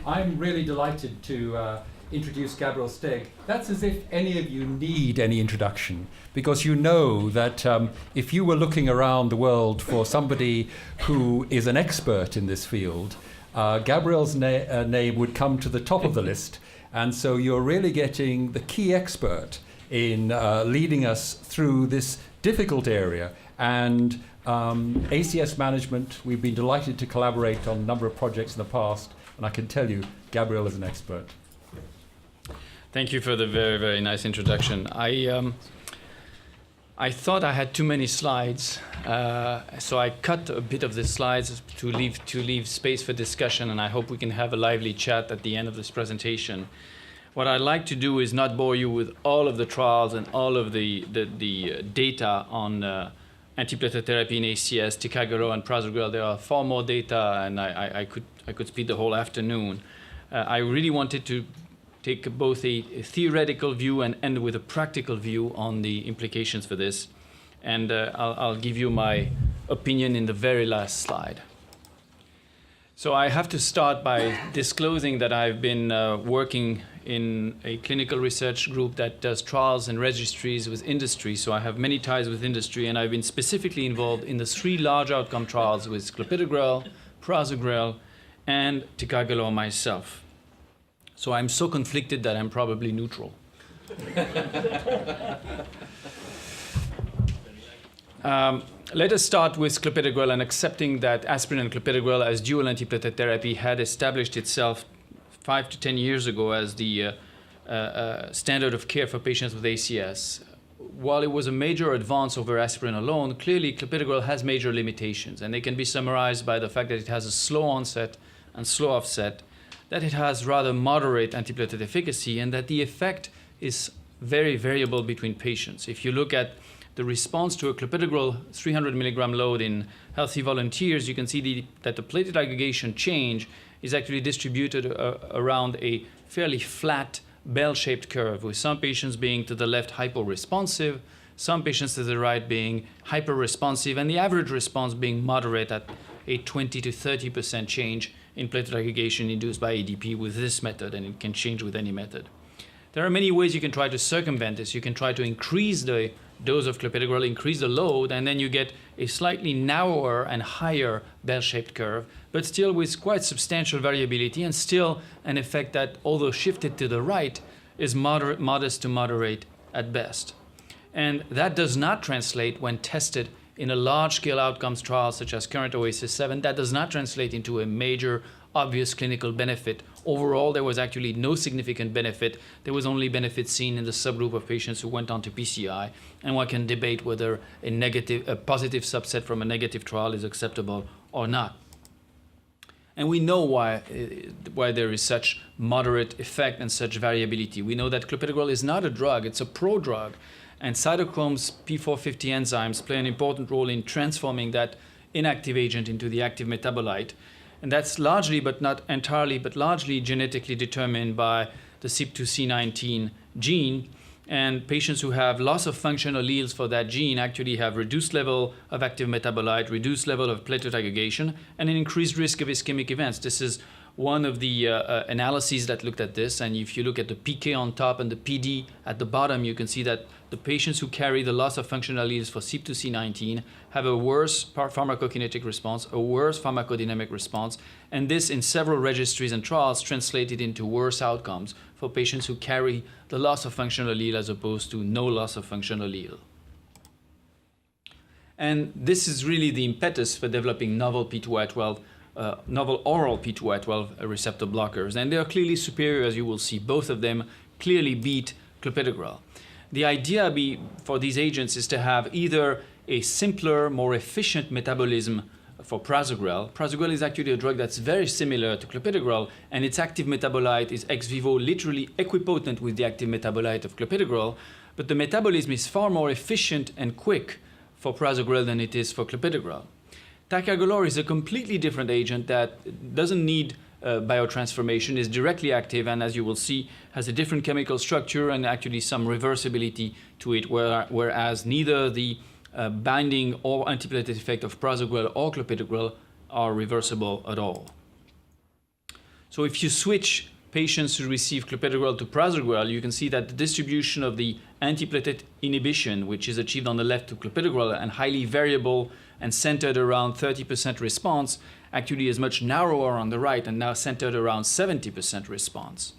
I'm really delighted to introduce Gabriel Steg. That's as if any of you need any introduction, because you know that if you were looking around the world for somebody who is an expert in this field, Gabriel's name would come to the top of the list. And so you're really getting the key expert in leading us through this difficult area. And ACS management, we've been delighted to collaborate on a number of projects in the past, and I can tell you, Gabriel is an expert. Thank you for the very, very nice introduction. I thought I had too many slides, so I cut a bit of the slides to leave space for discussion, and I hope we can have a lively chat at the end of this presentation. What I'd like to do is not bore you with all of the trials and all of the data on antiplatelet therapy in ACS, ticagrelor and prasugrel. There are far more data, and I could speak the whole afternoon. I really wanted to take both a theoretical view and end with a practical view on the implications for this. And I'll give you my opinion in the very last slide. So I have to start by disclosing that I've been working in a clinical research group that does trials and registries with industry. So I have many ties with industry, and I've been specifically involved in the 3 large outcome trials with clopidogrel, prasugrel, and ticagrelor myself. So I'm so conflicted that I'm probably neutral. Let us start with clopidogrel and accepting that aspirin and clopidogrel as dual antiplatelet therapy had established itself 5 to 10 years ago as the standard of care for patients with ACS. While it was a major advance over aspirin alone, clearly clopidogrel has major limitations, and they can be summarized by the fact that it has a slow onset and slow offset, that it has rather moderate antiplatelet efficacy, and that the effect is very variable between patients. If you look at the response to a clopidogrel 300 milligram load in healthy volunteers, you can see that the platelet aggregation change is actually distributed around a fairly flat bell-shaped curve, with some patients being to the left hyporesponsive, some patients to the right being hyperresponsive, and the average response being moderate at a 20 to 30% change in platelet aggregation induced by ADP with this method, and it can change with any method. There are many ways you can try to circumvent this. You can try to increase the dose of clopidogrel, increase the load, and then you get a slightly narrower and higher bell-shaped curve, but still with quite substantial variability, and still an effect that, although shifted to the right, is modest to moderate at best. And that does not translate when tested in a large-scale outcomes trial such as current OASIS 7. That does not translate into a major obvious clinical benefit. Overall, there was actually no significant benefit. There was only benefit seen in the subgroup of patients who went on to PCI, and one can debate whether a positive subset from a negative trial is acceptable or not. And we know why there is such moderate effect and such variability. We know that clopidogrel is not a drug, it's a prodrug, and cytochrome's P450 enzymes play an important role in transforming that inactive agent into the active metabolite. And that's largely, but not entirely, but largely genetically determined by the CYP2C19 gene. And patients who have loss of function alleles for that gene actually have reduced level of active metabolite, reduced level of platelet aggregation, and an increased risk of ischemic events. This is one of the analyses that looked at this. And if you look at the PK on top and the PD at the bottom, you can see that the patients who carry the loss of function alleles for CYP2C19 have a worse pharmacokinetic response, a worse pharmacodynamic response, and this in several registries and trials translated into worse outcomes for patients who carry the loss of function allele as opposed to no loss of function allele. And this is really the impetus for developing novel P2Y12, novel oral P2Y12 receptor blockers, and they are clearly superior, as you will see. Both of them clearly beat clopidogrel. The idea for these agents is to have either a simpler, more efficient metabolism for prasugrel. Prasugrel is actually a drug that's very similar to clopidogrel, and its active metabolite is ex vivo literally equipotent with the active metabolite of clopidogrel, but the metabolism is far more efficient and quick for prasugrel than it is for clopidogrel. Ticagrelor is a completely different agent that doesn't need biotransformation, is directly active, and as you will see, has a different chemical structure and actually some reversibility to it, whereas neither the binding or antiplatelet effect of prasugrel or clopidogrel are reversible at all. So if you switch patients who receive clopidogrel to prasugrel, you can see that the distribution of the antiplatelet inhibition, which is achieved on the left to clopidogrel and highly variable and centered around 30% response, actually is much narrower on the right and now centered around 70% response.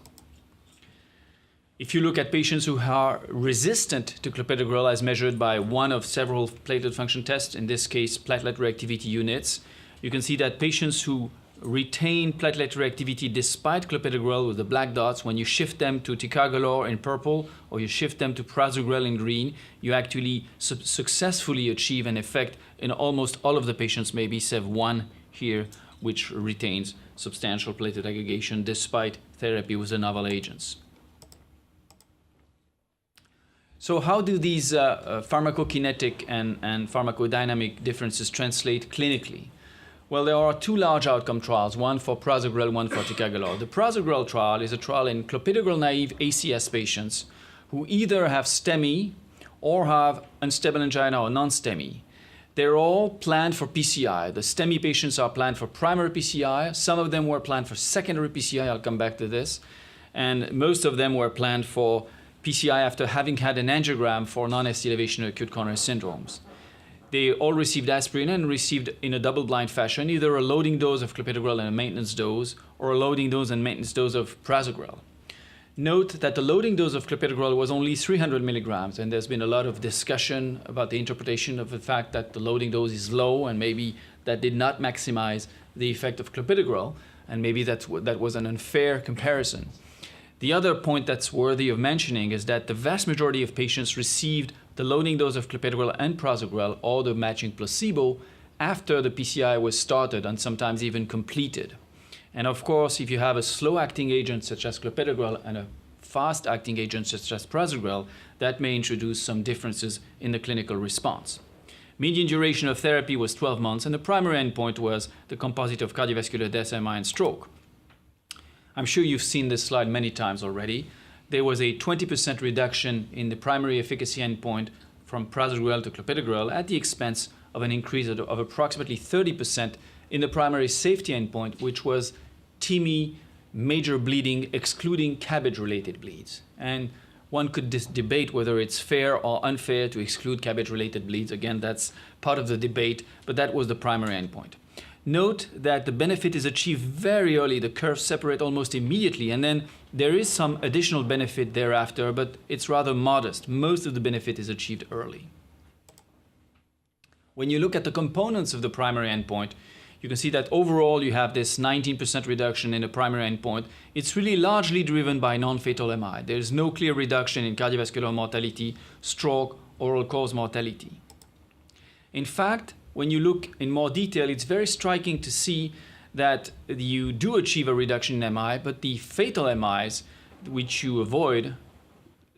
If you look at patients who are resistant to clopidogrel as measured by one of several platelet function tests, in this case platelet reactivity units, you can see that patients who retain platelet reactivity despite clopidogrel with the black dots, when you shift them to ticagrelor in purple or you shift them to prasugrel in green, you actually successfully achieve an effect in almost all of the patients, maybe save one here, which retains substantial platelet aggregation despite therapy with the novel agents. So how do these pharmacokinetic and pharmacodynamic differences translate clinically? Well, there are two large outcome trials, one for prasugrel, one for ticagrelor. The prasugrel trial is a trial in clopidogrel-naive ACS patients who either have STEMI or have unstable angina or non-STEMI. They're all planned for PCI. The STEMI patients are planned for primary PCI. Some of them were planned for secondary PCI. I'll come back to this. And most of them were planned for PCI after having had an angiogram for non-ST elevation or acute coronary syndromes. They all received aspirin and received in a double-blind fashion either a loading dose of clopidogrel and a maintenance dose, or a loading dose and maintenance dose of prasugrel. Note that the loading dose of clopidogrel was only 300 milligrams, and there's been a lot of discussion about the interpretation of the fact that the loading dose is low and maybe that did not maximize the effect of clopidogrel, and maybe that was an unfair comparison. The other point that's worthy of mentioning is that the vast majority of patients received the loading dose of clopidogrel and prasugrel or the matching placebo after the PCI was started and sometimes even completed. And of course, if you have a slow-acting agent such as clopidogrel and a fast-acting agent such as prasugrel, that may introduce some differences in the clinical response. Median duration of therapy was 12 months, and the primary endpoint was the composite of cardiovascular death, MI, and stroke. I'm sure you've seen this slide many times already. There was a 20% reduction in the primary efficacy endpoint from prasugrel to clopidogrel at the expense of an increase of approximately 30% in the primary safety endpoint, which was TIMI major bleeding excluding CABG-related bleeds. And one could debate whether it's fair or unfair to exclude CABG-related bleeds. Again, that's part of the debate, but that was the primary endpoint. Note that the benefit is achieved very early. The curves separate almost immediately, and then there is some additional benefit thereafter, but it's rather modest. Most of the benefit is achieved early. When you look at the components of the primary endpoint, you can see that overall you have this 19% reduction in the primary endpoint. It's really largely driven by non-fatal MI. There's no clear reduction in cardiovascular mortality, stroke, or all-cause mortality. In fact, when you look in more detail, it's very striking to see that you do achieve a reduction in MI, but the fatal MIs, which you avoid,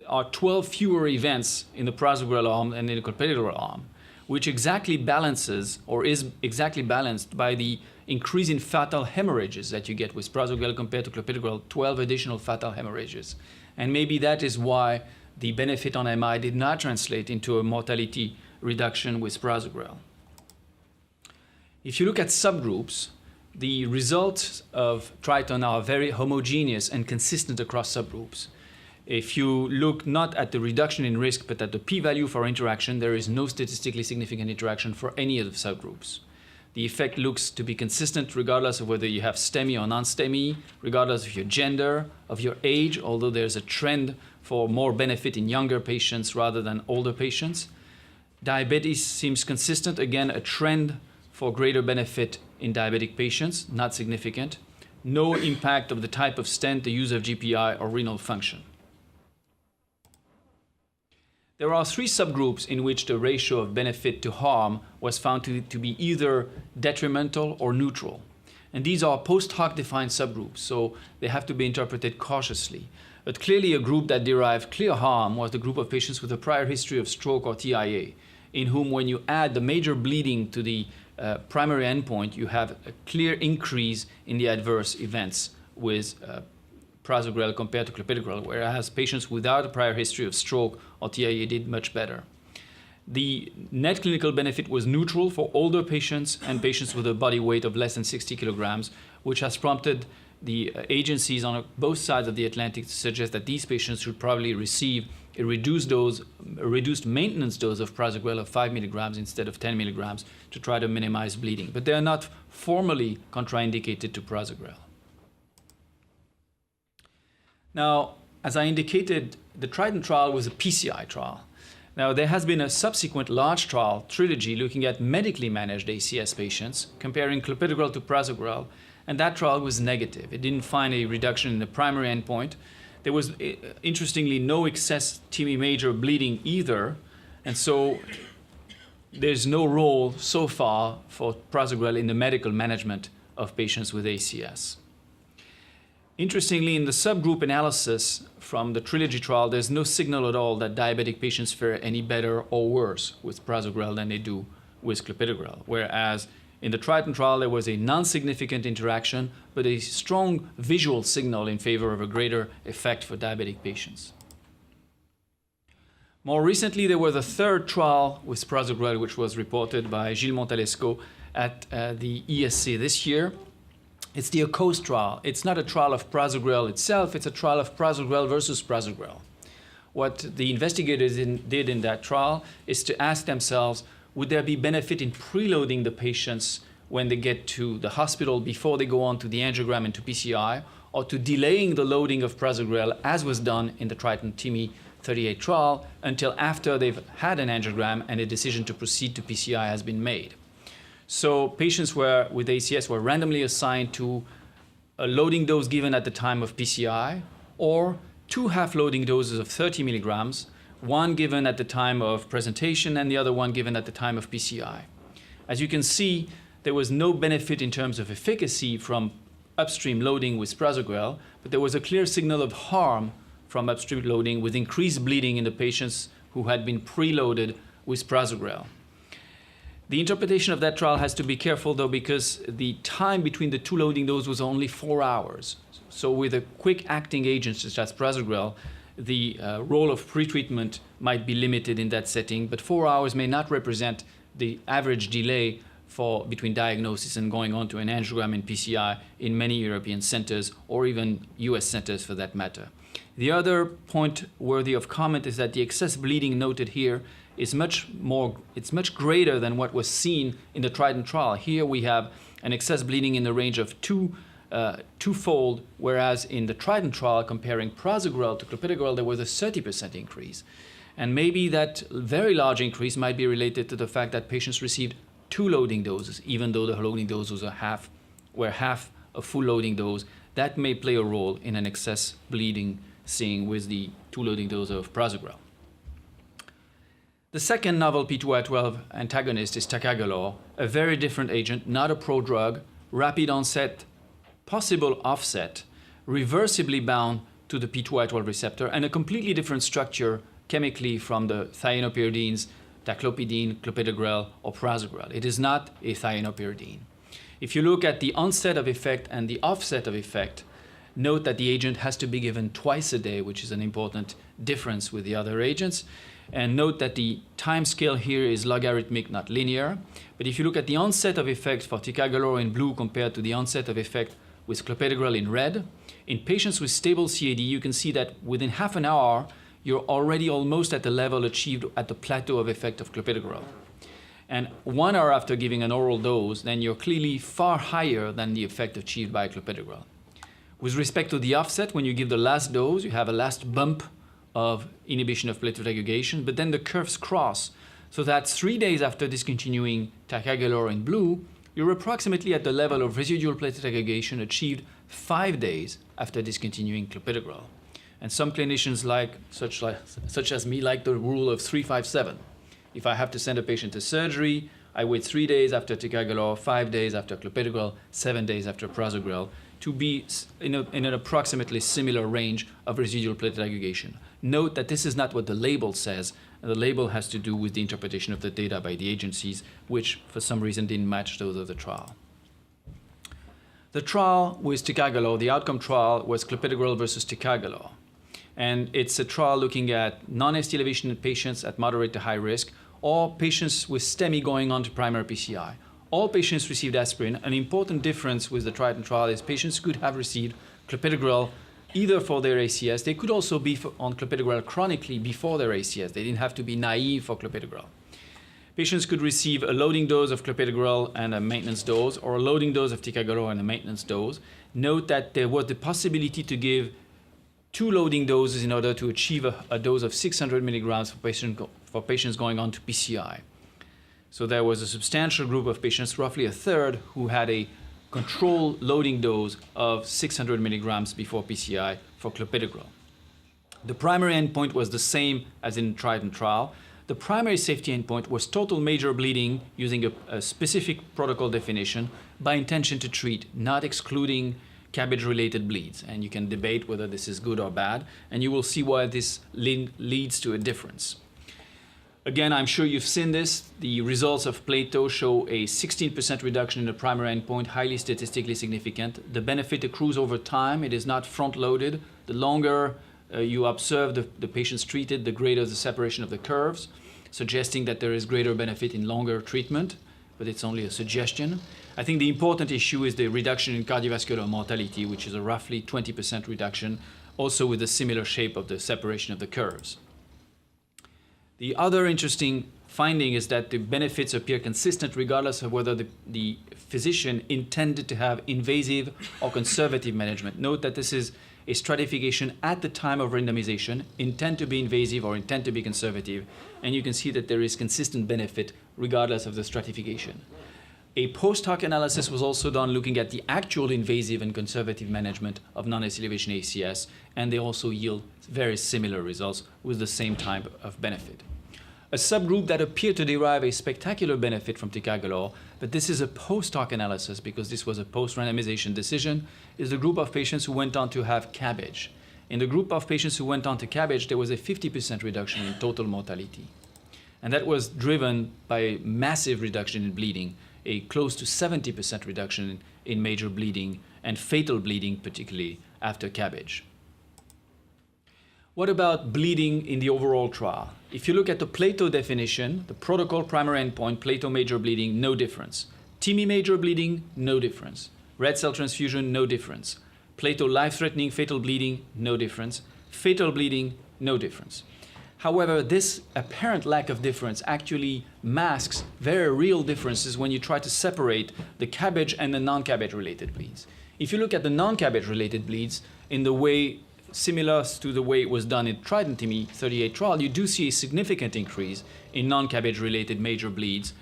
are 12 fewer events in the prasugrel arm and in the clopidogrel arm, which exactly balances, or is exactly balanced by the increase in fatal hemorrhages that you get with prasugrel compared to clopidogrel, 12 additional fatal hemorrhages. And maybe that is why the benefit on MI did not translate into a mortality reduction with prasugrel. If you look at subgroups, the results of TRITON are very homogeneous and consistent across subgroups. If you look not at the reduction in risk, but at the p-value for interaction, there is no statistically significant interaction for any of the subgroups. The effect looks to be consistent regardless of whether you have STEMI or non-STEMI, regardless of your gender, of your age, although there's a trend for more benefit in younger patients rather than older patients. Diabetes seems consistent, again, a trend for greater benefit in diabetic patients, not significant. No impact of the type of stent, the use of GPI, or renal function. There are three subgroups in which the ratio of benefit to harm was found to be either detrimental or neutral. And these are post hoc defined subgroups, so they have to be interpreted cautiously. But clearly a group that derived clear harm was the group of patients with a prior history of stroke or TIA, in whom when you add the major bleeding to the primary endpoint, you have a clear increase in the adverse events with prasugrel compared to clopidogrel, whereas patients without a prior history of stroke or TIA did much better. The net clinical benefit was neutral for older patients and patients with a body weight of less than 60 kilograms, which has prompted the agencies on both sides of the Atlantic suggest that these patients should probably receive a reduced maintenance dose of prasugrel of 5 milligrams instead of 10 milligrams to try to minimize bleeding. But they are not formally contraindicated to prasugrel. Now, as I indicated, the Trident trial was a PCI trial. Now, there has been a subsequent large trial, Trilogy, looking at medically managed ACS patients, comparing clopidogrel to prasugrel, and that trial was negative. It didn't find a reduction in the primary endpoint. There was, interestingly, no excess TIMI major bleeding either, and so there's no role so far for prasugrel in the medical management of patients with ACS. Interestingly, in the subgroup analysis from the Trilogy trial, there's no signal at all that diabetic patients fare any better or worse with prasugrel than they do with clopidogrel, whereas in the Trident trial, there was a non-significant interaction, but a strong visual signal in favor of a greater effect for diabetic patients. More recently, there was a third trial with prasugrel, which was reported by Gilles Montalesco at the ESC this year. It's the ACOAST trial. It's not a trial of prasugrel itself, it's a trial of prasugrel versus prasugrel. What the investigators did in that trial is to ask themselves, would there be benefit in preloading the patients when they get to the hospital before they go on to the angiogram and to PCI, or to delaying the loading of prasugrel, as was done in the Trident TIMI 38 trial, until after they've had an angiogram and a decision to proceed to PCI has been made. So patients with ACS were randomly assigned to a loading dose given at the time of PCI, or 2 half-loading doses of 30 milligrams, one given at the time of presentation and the other one given at the time of PCI. As you can see, there was no benefit in terms of efficacy from upstream loading with prasugrel, but there was a clear signal of harm from upstream loading with increased bleeding in the patients who had been preloaded with prasugrel. The interpretation of that trial has to be careful, though, because the time between the 2 loading doses was only 4 hours. So with a quick-acting agent such as prasugrel, the role of pretreatment might be limited in that setting, but 4 hours may not represent the average delay between diagnosis and going on to an angiogram and PCI in many European centers, or even US centers for that matter. The other point worthy of comment is that the excess bleeding noted here is much greater than what was seen in the Trident trial. Here we have an excess bleeding in the range of twofold, whereas in the Trident trial, comparing prasugrel to clopidogrel, there was a 30% increase. And maybe that very large increase might be related to the fact that patients received 2 loading doses, even though the loading doses were half a full loading dose. That may play a role in an excess bleeding seen with the 2 loading doses of prasugrel. The second novel P2Y12 antagonist is ticagrelor, a very different agent, not a prodrug, rapid onset, possible offset, reversibly bound to the P2Y12 receptor, and a completely different structure chemically from the thionopyridines, taclopidine, clopidogrel, or prasugrel. It is not a thionopyridine. If you look at the onset of effect and the offset of effect, note that the agent has to be given twice a day, which is an important difference with the other agents. And note that the time scale here is logarithmic, not linear. But if you look at the onset of effect for ticagrelor in blue compared to the onset of effect with clopidogrel in red, in patients with stable CAD, you can see that within half an hour, you're already almost at the level achieved at the plateau of effect of clopidogrel. And 1 hour after giving an oral dose, then you're clearly far higher than the effect achieved by clopidogrel. With respect to the offset, when you give the last dose, you have a last bump of inhibition of platelet aggregation, but then the curves cross, so that 3 days after discontinuing ticagrelor in blue, you're approximately at the level of residual platelet aggregation achieved 5 days after discontinuing clopidogrel. And some clinicians such as me, like the rule of 3-5-7. If I have to send a patient to surgery, I wait 3 days after ticagrelor, 5 days after clopidogrel, 7 days after prasugrel, to be in an approximately similar range of residual platelet aggregation. Note that this is not what the label says. The label has to do with the interpretation of the data by the agencies, which for some reason didn't match those of the trial. The trial with ticagrelor, the outcome trial, was clopidogrel versus ticagrelor. And it's a trial looking at non-ST elevation in patients at moderate to high risk, or patients with STEMI going on to primary PCI. all patients received aspirin. An important difference with the Triton trial is patients could have received clopidogrel either for their ACS. They could also be on clopidogrel chronically before their ACS. They didn't have to be naive for clopidogrel. Patients could receive a loading dose of clopidogrel and a maintenance dose, or a loading dose of ticagrelor and a maintenance dose. Note that there was the possibility to give 2 loading doses in order to achieve a dose of 600 milligrams for patients going on to PCI. So there was a substantial group of patients, roughly a third, who had a control loading dose of 600 milligrams before PCI for clopidogrel. The primary endpoint was the same as in the Triton trial. The primary safety endpoint was total major bleeding using a specific protocol definition by intention to treat, not excluding cabbage-related bleeds. And you can debate whether this is good or bad, and you will see why this leads to a difference. Again, I'm sure you've seen this. The results of Plato show a 16% reduction in the primary endpoint, highly statistically significant. The benefit accrues over time. It is not front-loaded. The longer you observe the patients treated, the greater the separation of the curves, suggesting that there is greater benefit in longer treatment, but it's only a suggestion. I think the important issue is the reduction in cardiovascular mortality, which is a roughly 20% reduction, also with a similar shape of the separation of the curves. The other interesting finding is that the benefits appear consistent regardless of whether the physician intended to have invasive or conservative management. Note that this is a stratification at the time of randomization, intend to be invasive or intend to be conservative, and you can see that there is consistent benefit regardless of the stratification. A post hoc analysis was also done looking at the actual invasive and conservative management of non-ACE elevation ACS, and they also yield very similar results with the same type of benefit. A subgroup that appeared to derive a spectacular benefit from ticagrelor, but this is a post hoc analysis because this was a post-randomization decision, is the group of patients who went on to have cabbage. In the group of patients who went on to cabbage, there was a 50% reduction in total mortality. And that was driven by a massive reduction in bleeding, a close to 70% reduction in major bleeding and fatal bleeding, particularly after cabbage. What about bleeding in the overall trial? If you look at the Plato definition, the protocol primary endpoint, Plato major bleeding, no difference. TIMI major bleeding, no difference. Red cell transfusion, no difference. Plato life-threatening fatal bleeding, no difference. Fatal bleeding, no difference. However, this apparent lack of difference actually masks very real differences when you try to separate the cabbage and the non-cabbage related bleeds. If you look at the non-cabbage related bleeds in the way similar to the way it was done in Triton TIMI 38 trial, you do see a significant increase in non-cabbage related major bleeds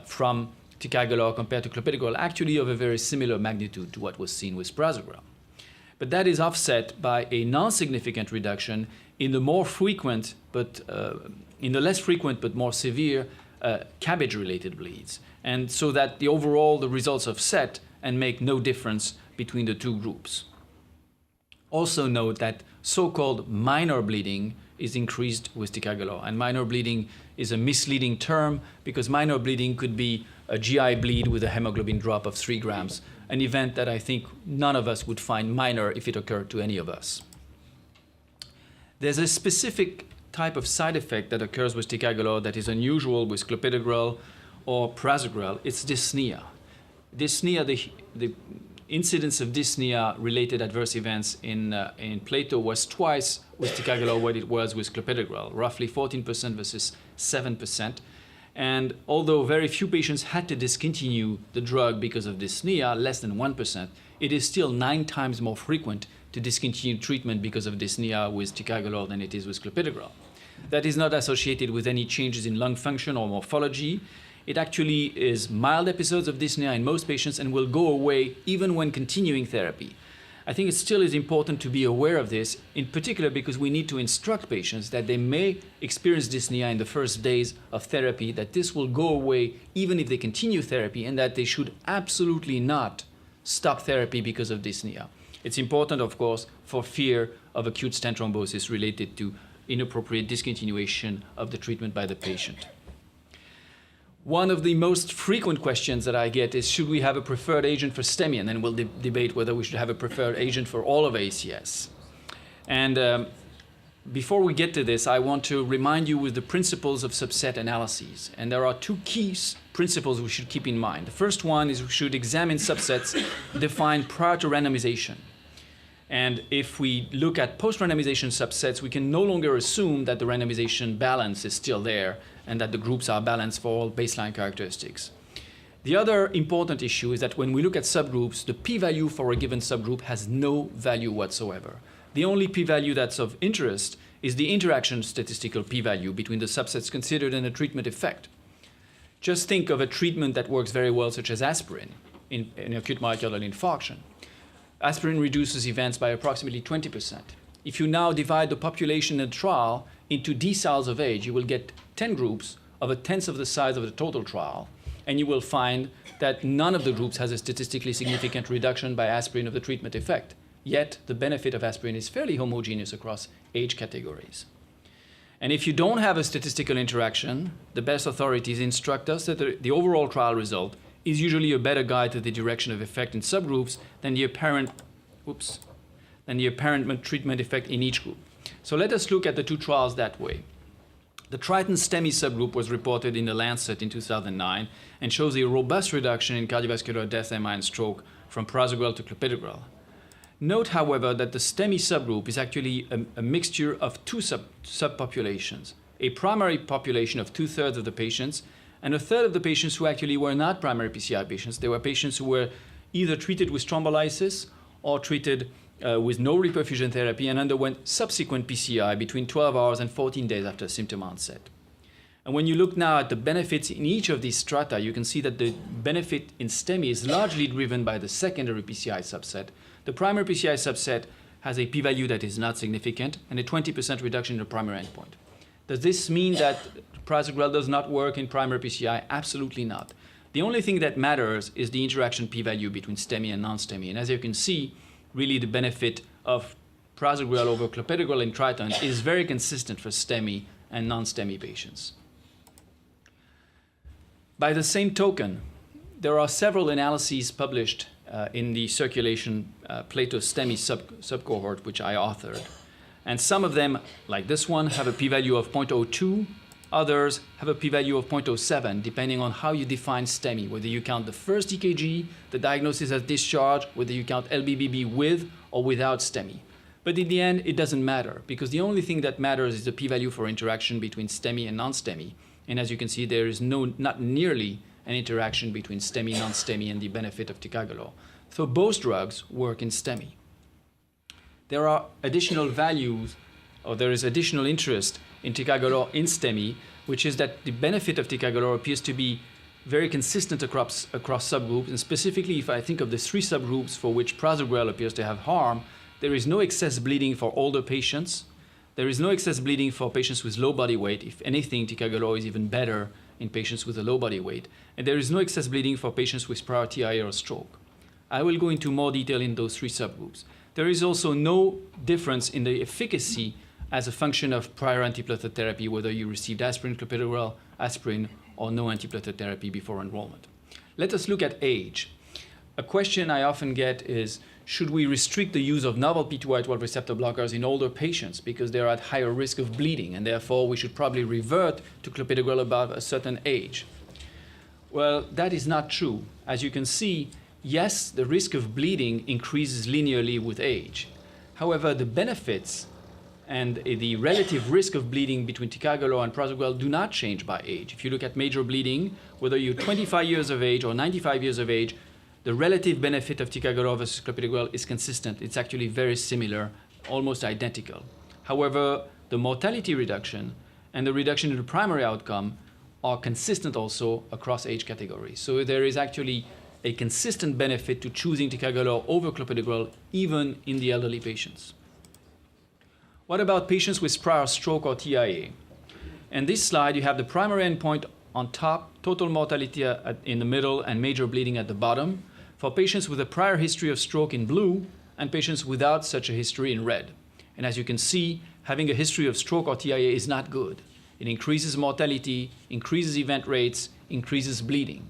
from ticagrelor compared to clopidogrel, actually of a very similar magnitude to what was seen with prasugrel. But that is offset by a non-significant reduction in the more frequent, but in the less frequent but more severe cabbage-related bleeds, and so that the results offset and make no difference between the two groups. Also note that so-called minor bleeding is increased with ticagrelor, and minor bleeding is a misleading term because minor bleeding could be a GI bleed with a hemoglobin drop of 3 grams, an event that I think none of us would find minor if it occurred to any of us. There's a specific type of side effect that occurs with ticagrelor that is unusual with clopidogrel or prasugrel. It's dyspnea. Dyspnea, the incidence of dyspnea-related adverse events in Plato was twice with ticagrelor what it was with clopidogrel, roughly 14% versus 7%. And although very few patients had to discontinue the drug because of dyspnea, less than 1%, it is still 9 times more frequent to discontinue treatment because of dyspnea with ticagrelor than it is with clopidogrel. That is not associated with any changes in lung function or morphology. It actually is mild episodes of dyspnea in most patients and will go away even when continuing therapy. I think it still is important to be aware of this, in particular because we need to instruct patients that they may experience dyspnea in the first days of therapy, that this will go away even if they continue therapy, and that they should absolutely not stop therapy because of dyspnea. It's important, of course, for fear of acute stent thrombosis related to inappropriate discontinuation of the treatment by the patient. One of the most frequent questions that I get is, should we have a preferred agent for STEMI? And then we'll debate whether we should have a preferred agent for all of ACS. And before we get to this, I want to remind you with the principles of subset analyses. And there are two key principles we should keep in mind. The first one is we should examine subsets defined prior to randomization. And if we look at post-randomization subsets, we can no longer assume that the randomization balance is still there and that the groups are balanced for all baseline characteristics. The other important issue is that when we look at subgroups, the p-value for a given subgroup has no value whatsoever. The only p-value that's of interest is the interaction statistical p-value between the subsets considered in a treatment effect. Just think of a treatment that works very well, such as aspirin in acute myocardial infarction. Aspirin reduces events by approximately 20%. If you now divide the population in the trial into deciles of age, you will get 10 groups of a tenth of the size of the total trial, and you will find that none of the groups has a statistically significant reduction by aspirin of the treatment effect. Yet the benefit of aspirin is fairly homogeneous across age categories. And if you don't have a statistical interaction, the best authorities instruct us that the overall trial result is usually a better guide to the direction of effect in subgroups than the apparent treatment effect in each group. So let us look at the two trials that way. The Triton STEMI subgroup was reported in The Lancet in 2009 and shows a robust reduction in cardiovascular death, MI, and stroke from prasugrel to clopidogrel. Note, however, that the STEMI subgroup is actually a mixture of two subpopulations, a primary population of 2/3 of the patients and a third of the patients who actually were not primary PCI patients. They were patients who were either treated with thrombolysis or treated with no reperfusion therapy and underwent subsequent PCI between 12 hours and 14 days after symptom onset. And when you look now at the benefits in each of these strata, you can see that the benefit in STEMI is largely driven by the secondary PCI subset. The primary PCI subset has a p-value that is not significant and a 20% reduction in the primary endpoint. Does this mean that prasugrel does not work in primary PCI? Absolutely not. The only thing that matters is the interaction p-value between STEMI and non-STEMI. And as you can see, really the benefit of prasugrel over clopidogrel in Triton is very consistent for STEMI and non-STEMI patients. By the same token, there are several analyses published in the circulation Plato STEMI subcohort, which I authored. And some of them, like this one, have a p-value of 0.02. Others have a p-value of 0.07, depending on how you define STEMI, whether you count the first EKG, the diagnosis at discharge, whether you count LBBB with or without STEMI. But in the end, it doesn't matter, because the only thing that matters is the p-value for interaction between STEMI and non-STEMI. And as you can see, there is not nearly an interaction between STEMI and non-STEMI and the benefit of ticagrelor. So both drugs work in STEMI. There are additional values, or there is additional interest in ticagrelor in STEMI, which is that the benefit of ticagrelor appears to be very consistent across subgroups. And specifically, if I think of the three subgroups for which prasugrel appears to have harm, there is no excess bleeding for older patients. There is no excess bleeding for patients with low body weight. If anything, ticagrelor is even better in patients with a low body weight. And there is no excess bleeding for patients with prior TIA or stroke. I will go into more detail in those three subgroups. There is also no difference in the efficacy as a function of prior antiplatelet therapy, whether you received aspirin, clopidogrel, aspirin, or no antiplatelet therapy before enrollment. Let us look at age. A question I often get is, should we restrict the use of novel P2Y12 receptor blockers in older patients because they're at higher risk of bleeding, and therefore we should probably revert to clopidogrel above a certain age? Well, that is not true. As you can see, yes, the risk of bleeding increases linearly with age. However, the benefits and the relative risk of bleeding between ticagrelor and prasugrel do not change by age. If you look at major bleeding, whether you're 25 years of age or 95 years of age, the relative benefit of ticagrelor versus clopidogrel is consistent. It's actually very similar, almost identical. However, the mortality reduction and the reduction in the primary outcome are consistent also across age categories. So there is actually a consistent benefit to choosing ticagrelor over clopidogrel, even in the elderly patients. What about patients with prior stroke or TIA? In this slide, you have the primary endpoint on top, total mortality in the middle, and major bleeding at the bottom, for patients with a prior history of stroke in blue and patients without such a history in red. And as you can see, having a history of stroke or TIA is not good. It increases mortality, increases event rates, increases bleeding.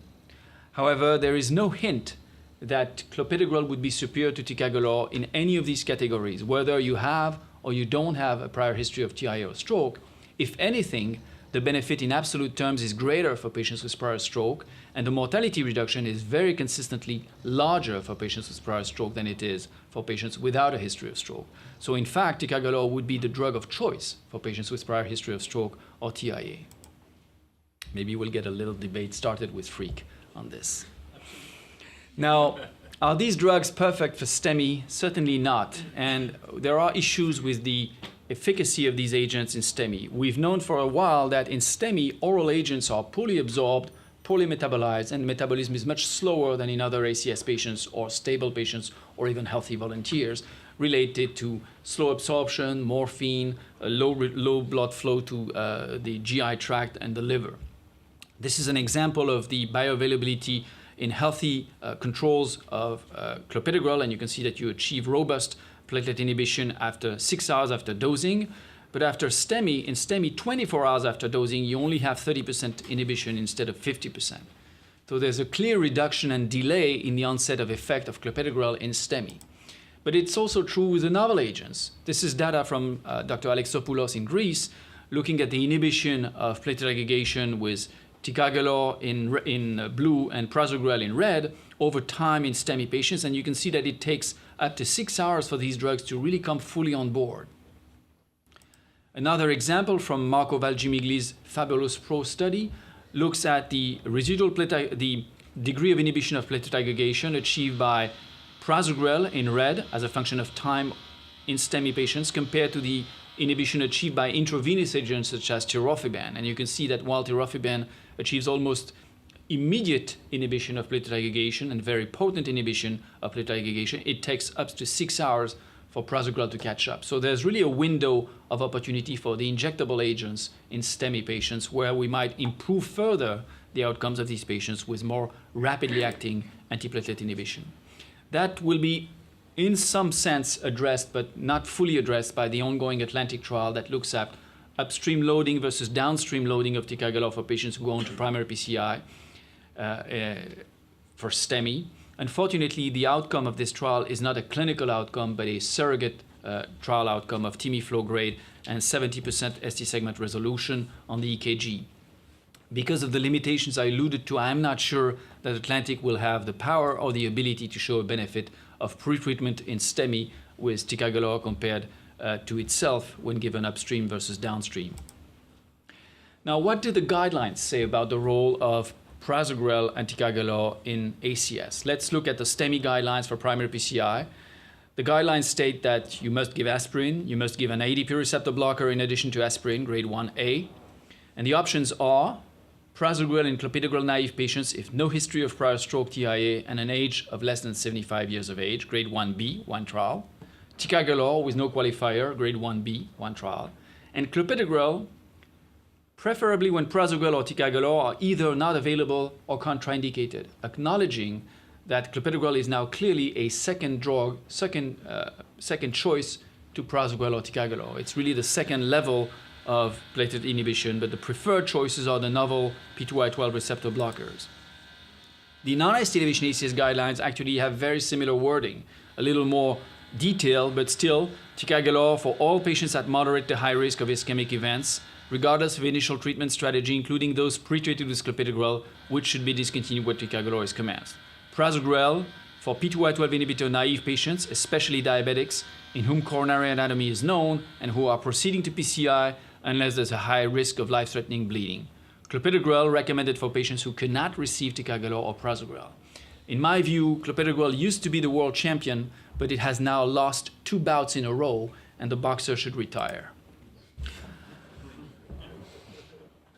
However, there is no hint that clopidogrel would be superior to ticagrelor in any of these categories, whether you have or you don't have a prior history of TIA or stroke. If anything, the benefit in absolute terms is greater for patients with prior stroke, and the mortality reduction is very consistently larger for patients with prior stroke than it is for patients without a history of stroke. So in fact, ticagrelor would be the drug of choice for patients with prior history of stroke or TIA. Maybe we'll get a little debate started with Freak on this. Now, are these drugs perfect for STEMI? Certainly not. And there are issues with the efficacy of these agents in STEMI. We've known for a while that in STEMI, oral agents are poorly absorbed, poorly metabolized, and metabolism is much slower than in other ACS patients or stable patients or even healthy volunteers, related to slow absorption, morphine, low blood flow to the GI tract and the liver. This is an example of the bioavailability in healthy controls of clopidogrel, and you can see that you achieve robust platelet inhibition after 6 hours after dosing. But after STEMI, in STEMI, 24 hours after dosing, you only have 30% inhibition instead of 50%. So there's a clear reduction and delay in the onset of effect of clopidogrel in STEMI. But it's also true with the novel agents. This is data from Dr. Alexopoulos in Greece, looking at the inhibition of platelet aggregation with ticagrelor in blue and prasugrel in red over time in STEMI patients, and you can see that it takes up to 6 hours for these drugs to really come fully on board. Another example from Marco Valgimigli's fabulous PRO study looks at the the degree of inhibition of platelet aggregation achieved by prasugrel in red as a function of time in STEMI patients compared to the inhibition achieved by intravenous agents such as tirofiban. And you can see that while tirofiban achieves almost immediate inhibition of platelet aggregation and very potent inhibition of platelet aggregation, it takes up to 6 hours for prasugrel to catch up. So there's really a window of opportunity for the injectable agents in STEMI patients where we might improve further the outcomes of these patients with more rapidly acting antiplatelet inhibition. That will be in some sense addressed, but not fully addressed by the ongoing Atlantic trial that looks at upstream loading versus downstream loading of ticagrelor for patients who go on to primary PCI for STEMI. Unfortunately, the outcome of this trial is not a clinical outcome, but a surrogate trial outcome of TIMI flow grade and 70% ST segment resolution on the EKG. Because of the limitations I alluded to, I'm not sure that Atlantic will have the power or the ability to show a benefit of pretreatment in STEMI with ticagrelor compared to itself when given upstream versus downstream. Now, what do the guidelines say about the role of prasugrel and ticagrelor in ACS? Let's look at the STEMI guidelines for primary PCI. The guidelines state that you must give aspirin, you must give an ADP receptor blocker in addition to aspirin, grade 1A. And the options are prasugrel in clopidogrel naive patients if no history of prior stroke TIA and an age of less than 75 years of age, grade 1B, one trial. Ticagrelor with no qualifier, grade 1B, one trial. And clopidogrel, preferably when prasugrel or ticagrelor are either not available or contraindicated, acknowledging that clopidogrel is now clearly a second drug, second choice to prasugrel or ticagrelor. It's really the second level of platelet inhibition, but the preferred choices are the novel P2Y12 receptor blockers. The non-ST elevation ACS guidelines actually have very similar wording, a little more detailed, but still ticagrelor for all patients at moderate to high risk of ischemic events, regardless of initial treatment strategy, including those pre-treated with clopidogrel, which should be discontinued when ticagrelor is commenced. Prasugrel for P2Y12 inhibitor naive patients, especially diabetics, in whom coronary anatomy is known and who are proceeding to PCI unless there's a high risk of life-threatening bleeding. Clopidogrel recommended for patients who cannot receive ticagrelor or prasugrel. In my view, clopidogrel used to be the world champion, but it has now lost 2 bouts in a row, and the boxer should retire.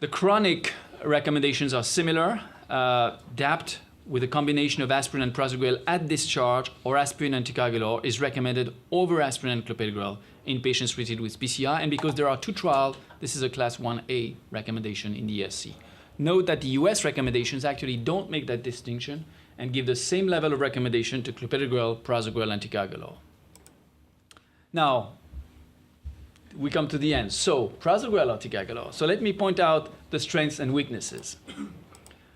The chronic recommendations are similar. DAPT with a combination of aspirin and prasugrel at discharge or aspirin and ticagrelor is recommended over aspirin and clopidogrel in patients treated with PCI. And because there are 2 trials, this is a class 1A recommendation in the ESC. Note that the US recommendations actually don't make that distinction and give the same level of recommendation to clopidogrel, prasugrel, and ticagrelor. Now, we come to the end. So, prasugrel or ticagrelor. So let me point out the strengths and weaknesses.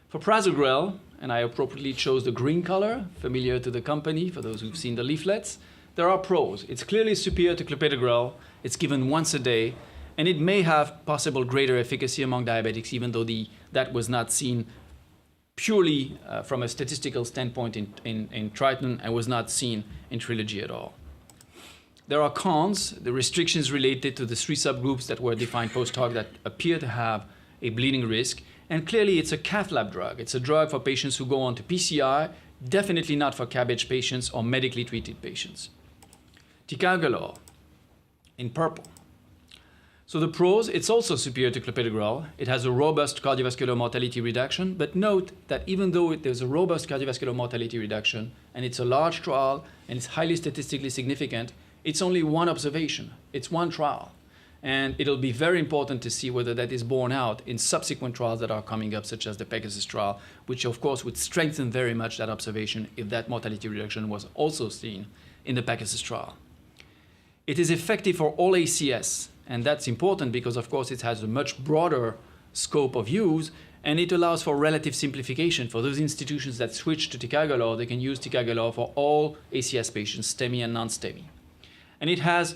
For prasugrel, and I appropriately chose the green color, familiar to the company for those who've seen the leaflets. There are pros. It's clearly superior to clopidogrel. It's given once a day, and it may have possible greater efficacy among diabetics, even though that was not seen purely from a statistical standpoint in Triton and was not seen in Trilogy at all. There are cons, the restrictions related to the 3 subgroups that were defined post hoc that appear to have a bleeding risk. And clearly it's a cath lab drug. It's a drug for patients who go on to PCI, definitely not for CABG patients or medically treated patients. Ticagrelor in purple. So the pros, it's also superior to clopidogrel. It has a robust cardiovascular mortality reduction, but note that even though there's a robust cardiovascular mortality reduction, and it's a large trial, and it's highly statistically significant, it's only one observation. It's one trial. And it'll be very important to see whether that is borne out in subsequent trials that are coming up, such as the Pegasus trial, which of course would strengthen very much that observation if that mortality reduction was also seen in the Pegasus trial. It is effective for all ACS, and that's important because of course it has a much broader scope of use, and it allows for relative simplification. For those institutions that switch to ticagrelor, they can use ticagrelor for all ACS patients, STEMI and non-STEMI. And it has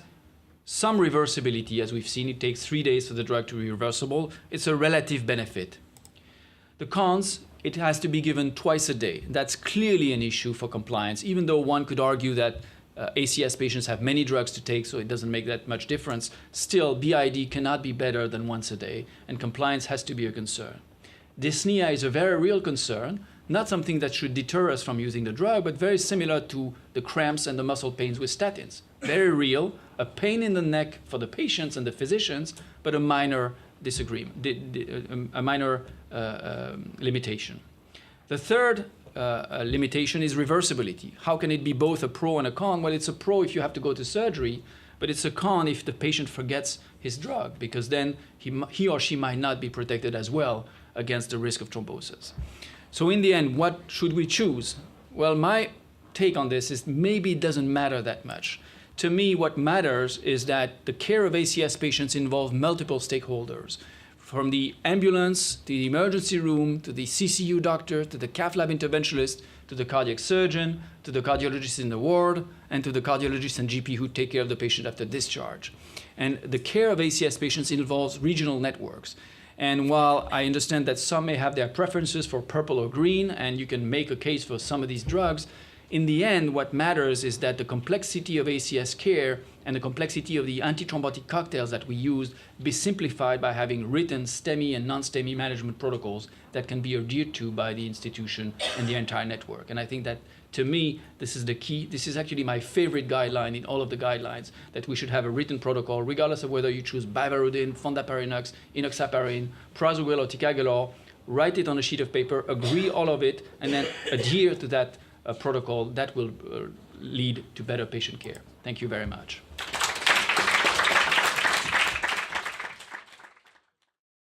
some reversibility, as we've seen. It takes 3 days for the drug to be reversible. It's a relative benefit. The cons, it has to be given twice a day. That's clearly an issue for compliance, even though one could argue that ACS patients have many drugs to take, so it doesn't make that much difference. Still, BID cannot be better than once a day, and compliance has to be a concern. Dyspnea is a very real concern, not something that should deter us from using the drug, but very similar to the cramps and the muscle pains with statins. Very real, a pain in the neck for the patients and the physicians, but a minor disagreement, a minor limitation. The third limitation is reversibility. How can it be both a pro and a con? Well, it's a pro if you have to go to surgery, but it's a con if the patient forgets his drug, because then he or she might not be protected as well against the risk of thrombosis. So in the end, what should we choose? Well, my take on this is maybe it doesn't matter that much. To me, what matters is that the care of ACS patients involve multiple stakeholders, from the ambulance to the emergency room, to the CCU doctor, to the cath lab interventionist, to the cardiac surgeon, to the cardiologist in the ward, and to the cardiologist and GP who take care of the patient after discharge. And the care of ACS patients involves regional networks. And while I understand that some may have their preferences for purple or green, and you can make a case for some of these drugs, in the end, what matters is that the complexity of ACS care and the complexity of the antithrombotic cocktails that we use be simplified by having written STEMI and non-STEMI management protocols that can be adhered to by the institution and the entire network. And I think that, to me, this is the key. This is actually my favorite guideline in all of the guidelines, that we should have a written protocol, regardless of whether you choose bivalirudin, fondaparinux, enoxaparin, prasugrel, or ticagrelor. Write it on a sheet of paper, agree all of it, and then adhere to that protocol that will lead to better patient care. Thank you very much.